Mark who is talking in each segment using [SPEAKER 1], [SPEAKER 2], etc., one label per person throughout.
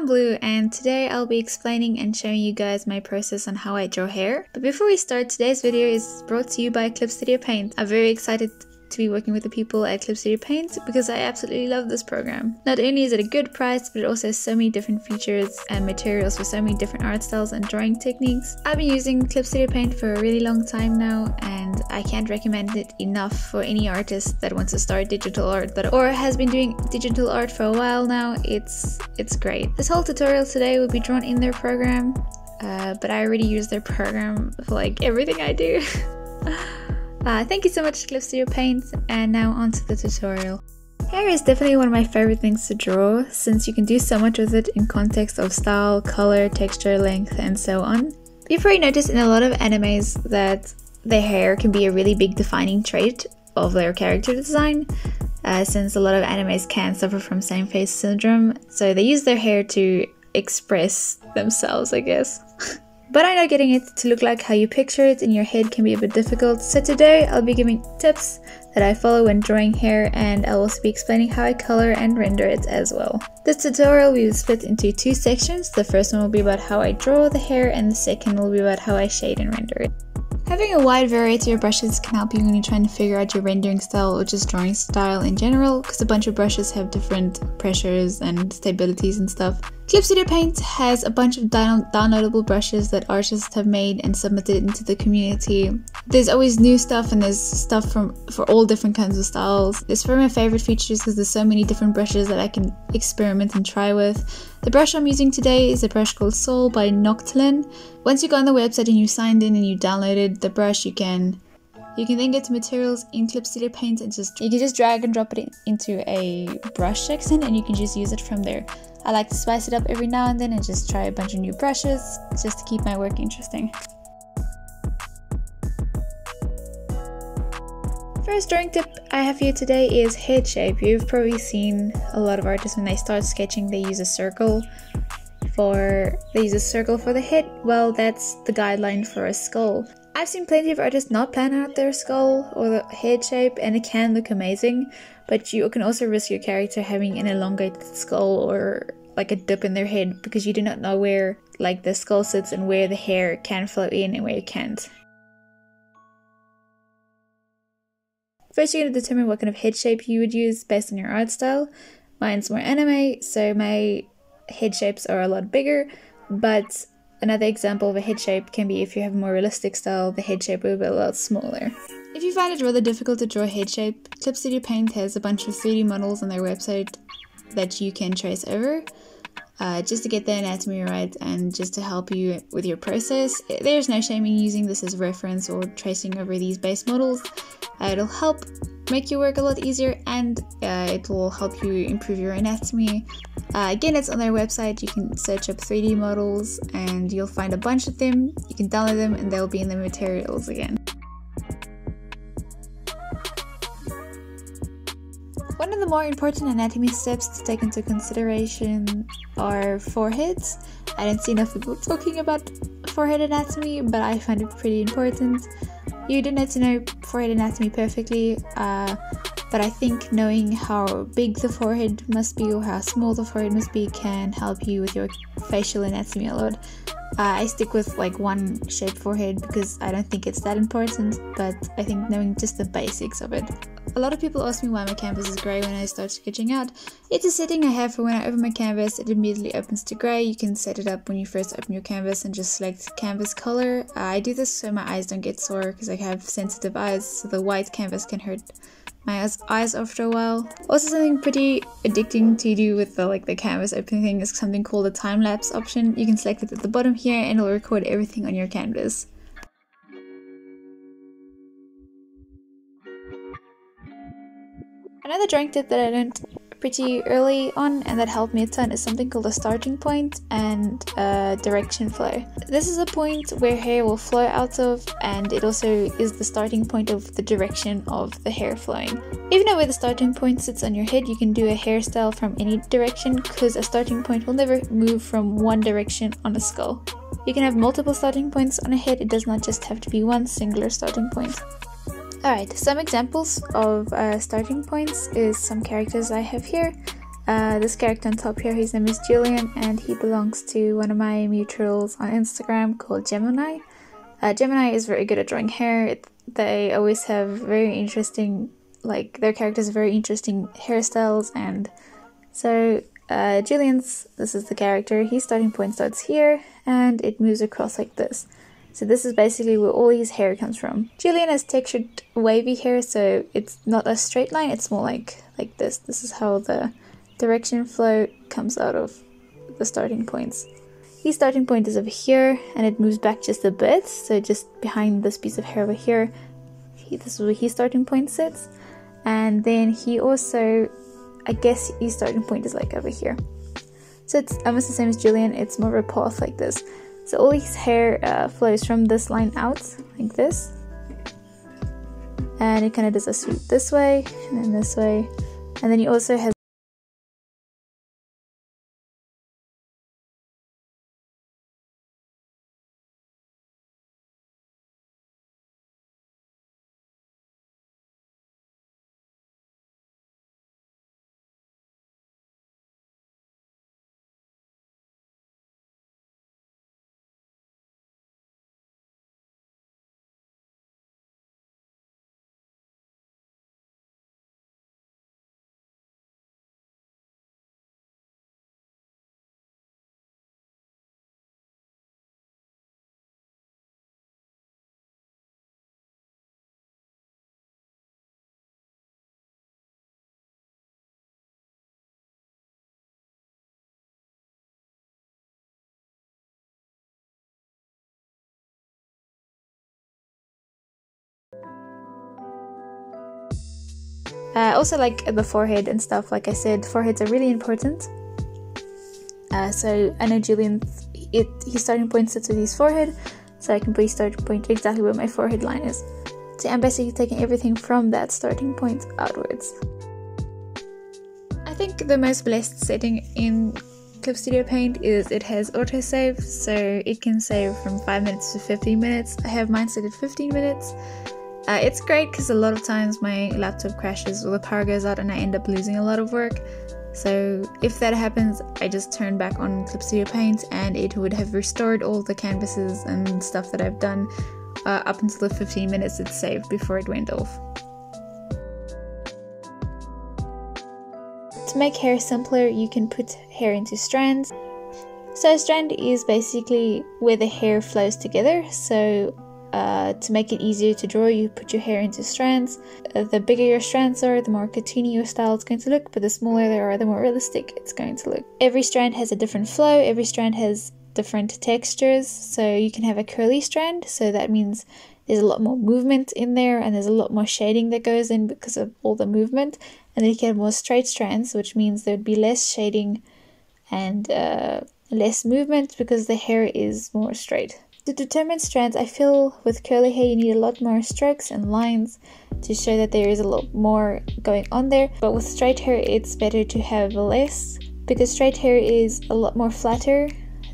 [SPEAKER 1] I'm Blue, and today I'll be explaining and showing you guys my process on how I draw hair. But before we start, today's video is brought to you by Clip Studio Paint. I'm very excited to be working with the people at Clip Studio Paint because I absolutely love this program. Not only is it a good price, but it also has so many different features and materials for so many different art styles and drawing techniques. I've been using Clip Studio Paint for a really long time now, and I can't recommend it enough for any artist that wants to start digital art or has been doing digital art for a while now. It's great. This whole tutorial today will be drawn in their program, but I already use their program for like everything I do. Thank you so much, Clip Studio Paint, and now on to the tutorial. Hair is definitely one of my favorite things to draw, since you can do so much with it in context of style, color, texture, length, and so on. You've probably noticed in a lot of animes that their hair can be a really big defining trait of their character design, since a lot of animes can suffer from same face syndrome, so they use their hair to express themselves, I guess. But I know getting it to look like how you picture it in your head can be a bit difficult, so today I'll be giving tips that I follow when drawing hair, and I'll also be explaining how I color and render it as well. This tutorial will be split into two sections. The first one will be about how I draw the hair, and the second will be about how I shade and render it. Having a wide variety of brushes can help you when you're trying to figure out your rendering style or just drawing style in general, because a bunch of brushes have different pressures and stabilities and stuff. Clip Studio Paint has a bunch of downloadable brushes that artists have made and submitted into the community. There's always new stuff, and there's stuff for all different kinds of styles. It's one of my favorite features because there's so many different brushes that I can experiment and try with. The brush I'm using today is a brush called Soul by Noctilin. Once you go on the website and you signed in and you downloaded the brush, you can then get to materials in Clip Studio Paint and you can just drag and drop it into a brush section, and you can just use it from there. I like to spice it up every now and then and just try a bunch of new brushes just to keep my work interesting. First drawing tip I have here today is head shape. You've probably seen a lot of artists when they start sketching, they use a circle for the head. Well, that's the guideline for a skull. I've seen plenty of artists not plan out their skull or the head shape, and it can look amazing, but you can also risk your character having an elongated skull or like a dip in their head because you do not know where like the skull sits and where the hair can flow in and where it can't. First, you're going to determine what kind of head shape you would use based on your art style. Mine's more anime, so my head shapes are a lot bigger, but another example of a head shape can be if you have a more realistic style, the head shape will be a lot smaller. If you find it rather difficult to draw a head shape, Clip Studio Paint has a bunch of 3D models on their website that you can trace over, just to get the anatomy right and just to help you with your process. There's no shame in using this as reference or tracing over these base models. It'll help make your work a lot easier, and it will help you improve your anatomy. Again, it's on their website. You can search up 3D models and you'll find a bunch of them. You can download them and they'll be in the materials again. One of the more important anatomy steps to take into consideration are foreheads. I don't see enough people talking about forehead anatomy, but I find it pretty important. You don't need to know forehead anatomy perfectly, but I think knowing how big the forehead must be or how small the forehead must be can help you with your facial anatomy a lot. I stick with like one shaped forehead because I don't think it's that important, but I think knowing just the basics of it. A lot of people ask me why my canvas is grey when I start sketching out. It's a setting I have for when I open my canvas, it immediately opens to grey. You can set it up when you first open your canvas and just select canvas color. I do this so my eyes don't get sore because I have sensitive eyes, so the white canvas can hurt my eyes after a while. Also, something pretty addicting to do with the canvas opening thing is something called the time-lapse option. You can select it at the bottom here and it'll record everything on your canvas. Another drawing tip that I learned pretty early on and that helped me a ton is something called a starting point and direction flow. This is a point where hair will flow out of, and it also is the starting point of the direction of the hair flowing. If you know where the starting point sits on your head, you can do a hairstyle from any direction because a starting point will never move from one direction on a skull. You can have multiple starting points on a head, it does not just have to be one singular starting point. Alright, some examples of starting points is some characters I have here. This character on top here, his name is Julian, and he belongs to one of my mutuals on Instagram called Gemini. Gemini is very good at drawing hair. They always have very interesting, like, their characters have very interesting hairstyles, and so Julian's, this is the character, his starting point starts here, and it moves across like this. So this is basically where all his hair comes from. Julian has textured wavy hair, so it's not a straight line, it's more like this. This is how the direction flow comes out of the starting points. His starting point is over here, and it moves back just a bit, so just behind this piece of hair over here, this is where his starting point sits. And then he also, I guess his starting point is like over here. So it's almost the same as Julian, it's more of a path like this. So all his hair flows from this line out, like this. And it kind of does a sweep this way, and then this way. And then he also has also like the forehead and stuff. Like I said, foreheads are really important. So I know Julian, his starting point sits with his forehead, so I can put his starting point exactly where my forehead line is. So I'm basically taking everything from that starting point outwards. I think the most blessed setting in Clip Studio Paint is it has autosave, so it can save from 5 minutes to 15 minutes. I have mine set at 15 minutes. It's great because a lot of times my laptop crashes or the power goes out and I end up losing a lot of work. So if that happens, I just turn back on Clip Studio Paint and it would have restored all the canvases and stuff that I've done up until the 15 minutes it saved before it went off. To make hair simpler, you can put hair into strands. So a strand is basically where the hair flows together. So to make it easier to draw, you put your hair into strands. The bigger your strands are, the more cartoony your style is going to look, but the smaller they are, the more realistic it's going to look. Every strand has a different flow, every strand has different textures, so you can have a curly strand, so that means there's a lot more movement in there and there's a lot more shading that goes in because of all the movement. And then you can have more straight strands, which means there'd be less shading and less movement because the hair is more straight. To determine strands, I feel with curly hair you need a lot more strokes and lines to show that there is a lot more going on there. But with straight hair it's better to have less, because straight hair is a lot more flatter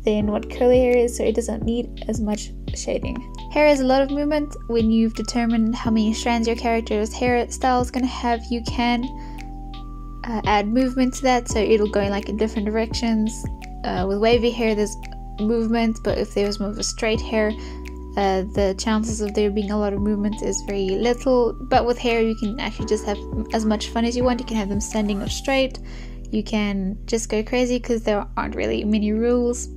[SPEAKER 1] than what curly hair is, so it doesn't need as much shading. Hair has a lot of movement. When you've determined how many strands your character's hairstyle is going to have, you can add movement to that, so it'll go in different directions. With wavy hair there's movement, but if there was more of a straight hair, the chances of there being a lot of movement is very little. But with hair you can actually just have as much fun as you want. You can have them standing or straight, you can just go crazy because there aren't really many rules.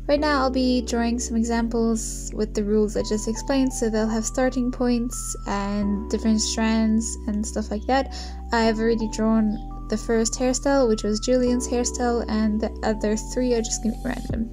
[SPEAKER 1] Right now I'll be drawing some examples with the rules I just explained, so they'll have starting points and different strands and stuff like that. I have already drawn the first hairstyle, which was Julian's hairstyle, and the other three are just going to be random.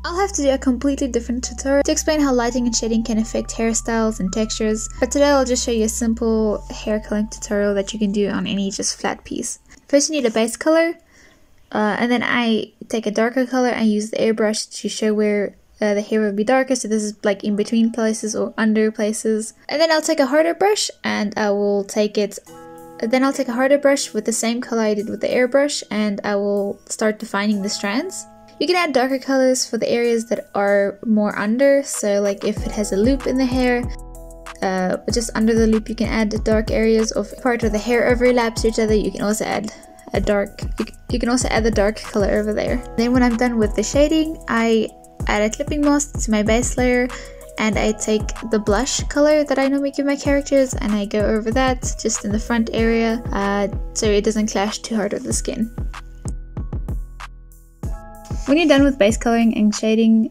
[SPEAKER 1] I'll have to do a completely different tutorial to explain how lighting and shading can affect hairstyles and textures, but today I'll just show you a simple hair coloring tutorial that you can do on any just flat piece. First you need a base color, and then I take a darker color and use the airbrush to show where the hair will be darker, so this is like in between places or under places. And then I'll take a harder brush and I will take it, then I'll take a harder brush with the same color I did with the airbrush, and I will start defining the strands. You can add darker colors for the areas that are more under, so like if it has a loop in the hair, just under the loop you can add dark areas, or if part of the hair overlaps each other you can also add a dark, you can also add the dark color over there. Then when I'm done with the shading, I add a clipping mask to my base layer, and I take the blush color that I normally give my characters and I go over that just in the front area, so it doesn't clash too hard with the skin. When you're done with base coloring and shading,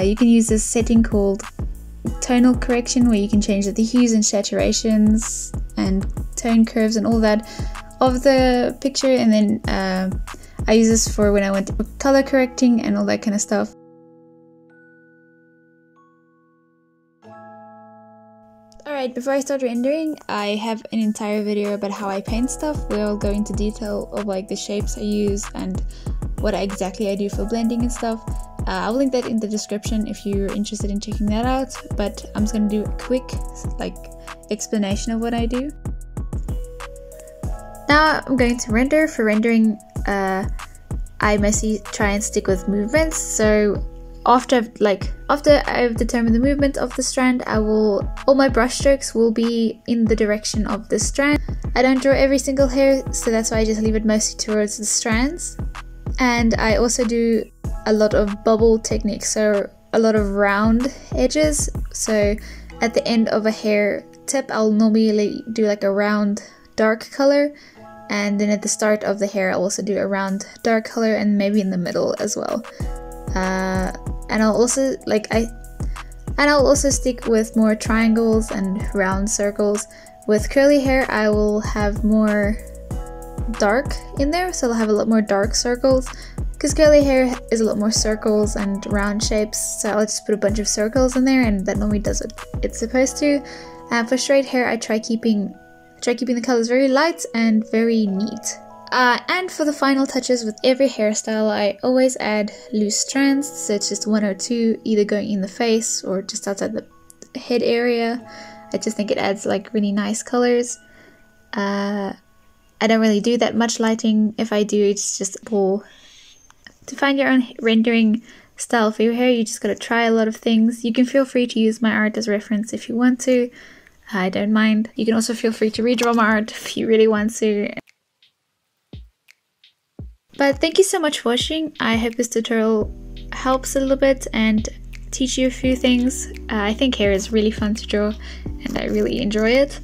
[SPEAKER 1] you can use this setting called tonal correction, where you can change the hues and saturations and tone curves and all that of the picture, and then I use this for when I went to color correcting and all that kind of stuff. Alright, before I start rendering, I have an entire video about how I paint stuff, where I'll go into detail of like the shapes I use and what exactly I do for blending and stuff. I'll link that in the description if you're interested in checking that out, but I'm just gonna do a quick like explanation of what I do. Now I'm going to render. For rendering, I mostly try and stick with movements, so after I've determined the movement of the strand, all my brush strokes will be in the direction of the strand. I don't draw every single hair, so that's why I just leave it mostly towards the strands. And I also do a lot of bubble techniques, so a lot of round edges. So at the end of a hair tip, I'll normally do like a round dark color, and then at the start of the hair I'll also do a round dark color, and maybe in the middle as well. And I'll also stick with more triangles and round circles. With curly hair I will have more dark in there, so I'll have a lot more dark circles, because curly hair is a lot more circles and round shapes, so I'll just put a bunch of circles in there, and that normally does what it's supposed to. For straight hair I try keeping the colors very light and very neat. And for the final touches with every hairstyle, I always add loose strands, so it's just one or two, either going in the face or just outside the head area. I just think it adds like really nice colors. I don't really do that much lighting. If I do, it's just to find your own rendering style for your hair. You just gotta try a lot of things. You can feel free to use my art as reference if you want to. I don't mind. You can also feel free to redraw my art if you really want to. But thank you so much for watching. I hope this tutorial helps a little bit and teach you a few things. I think hair is really fun to draw and I really enjoy it.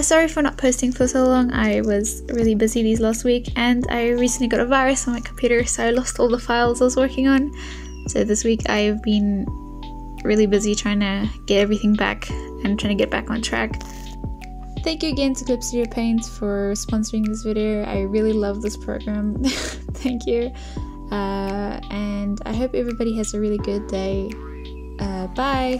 [SPEAKER 1] Sorry for not posting for so long. I was really busy these last week, and I recently got a virus on my computer, so I lost all the files I was working on. So this week I've been really busy trying to get everything back and trying to get back on track. Thank you again to Clip Studio Paint for sponsoring this video. I really love this program. Thank you. And I hope everybody has a really good day. Bye!